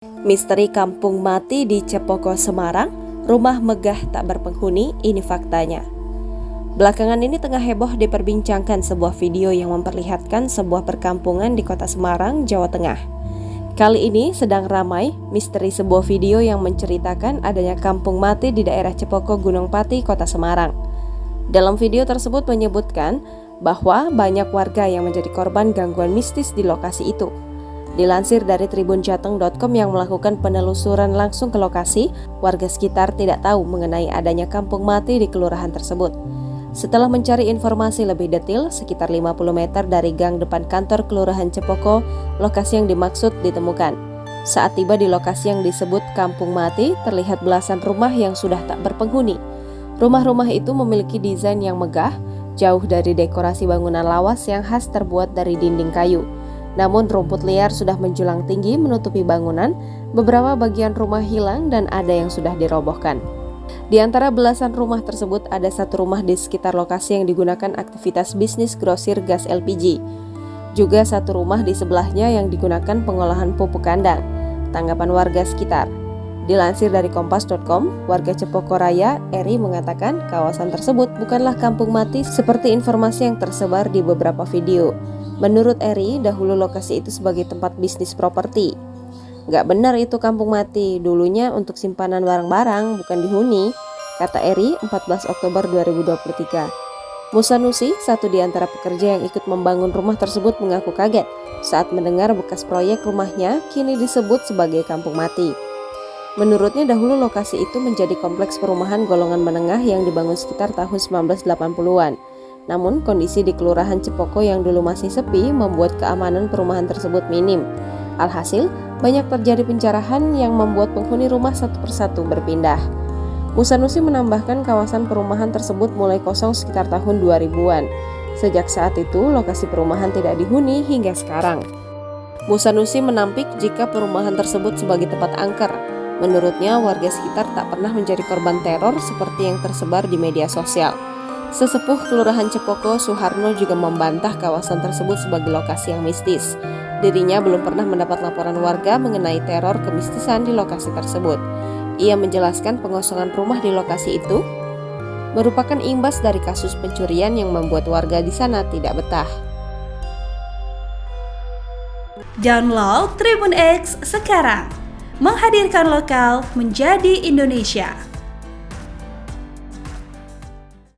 Misteri kampung mati di Cepoko, Semarang, rumah megah tak berpenghuni, ini faktanya. Belakangan ini tengah heboh diperbincangkan sebuah video yang memperlihatkan sebuah perkampungan di kota Semarang, Jawa Tengah. Kali ini sedang ramai misteri sebuah video yang menceritakan adanya kampung mati di daerah Cepoko, Gunung Pati, kota Semarang. Dalam video tersebut menyebutkan bahwa banyak warga yang menjadi korban gangguan mistis di lokasi itu. Dilansir dari tribunjateng.com yang melakukan penelusuran langsung ke lokasi, warga sekitar tidak tahu mengenai adanya kampung mati di kelurahan tersebut. Setelah mencari informasi lebih detail, sekitar 50 meter dari gang depan kantor Kelurahan Cepoko, lokasi yang dimaksud ditemukan. Saat tiba di lokasi yang disebut kampung mati, terlihat belasan rumah yang sudah tak berpenghuni. Rumah-rumah itu memiliki desain yang megah, jauh dari dekorasi bangunan lawas yang khas terbuat dari dinding kayu. Namun rumput liar sudah menjulang tinggi menutupi bangunan, beberapa bagian rumah hilang dan ada yang sudah dirobohkan. Di antara belasan rumah tersebut ada satu rumah di sekitar lokasi yang digunakan aktivitas bisnis grosir gas LPG. Juga satu rumah di sebelahnya yang digunakan pengolahan pupuk kandang. Tanggapan warga sekitar. Dilansir dari kompas.com, warga Cepoko Raya, Eri mengatakan kawasan tersebut bukanlah kampung mati seperti informasi yang tersebar di beberapa video. Menurut Eri, dahulu lokasi itu sebagai tempat bisnis properti. Gak benar itu kampung mati, dulunya untuk simpanan barang-barang, bukan dihuni, kata Eri 14 Oktober 2023. Musanusi, satu di antara pekerja yang ikut membangun rumah tersebut, mengaku kaget saat mendengar bekas proyek rumahnya kini disebut sebagai kampung mati. Menurutnya dahulu lokasi itu menjadi kompleks perumahan golongan menengah yang dibangun sekitar tahun 1980-an. Namun kondisi di Kelurahan Cepoko yang dulu masih sepi membuat keamanan perumahan tersebut minim. Alhasil, banyak terjadi pencerahan yang membuat penghuni rumah satu persatu berpindah. Musanusi menambahkan kawasan perumahan tersebut mulai kosong sekitar tahun 2000-an. Sejak saat itu, lokasi perumahan tidak dihuni hingga sekarang. Musanusi menampik jika perumahan tersebut sebagai tempat angker. Menurutnya, warga sekitar tak pernah menjadi korban teror seperti yang tersebar di media sosial. Sesepuh Kelurahan Cepoko, Suharno, juga membantah kawasan tersebut sebagai lokasi yang mistis. Dirinya belum pernah mendapat laporan warga mengenai teror kemistisan di lokasi tersebut. Ia menjelaskan pengosongan rumah di lokasi itu merupakan imbas dari kasus pencurian yang membuat warga di sana tidak betah. Download Tribun X sekarang, menghadirkan lokal menjadi Indonesia.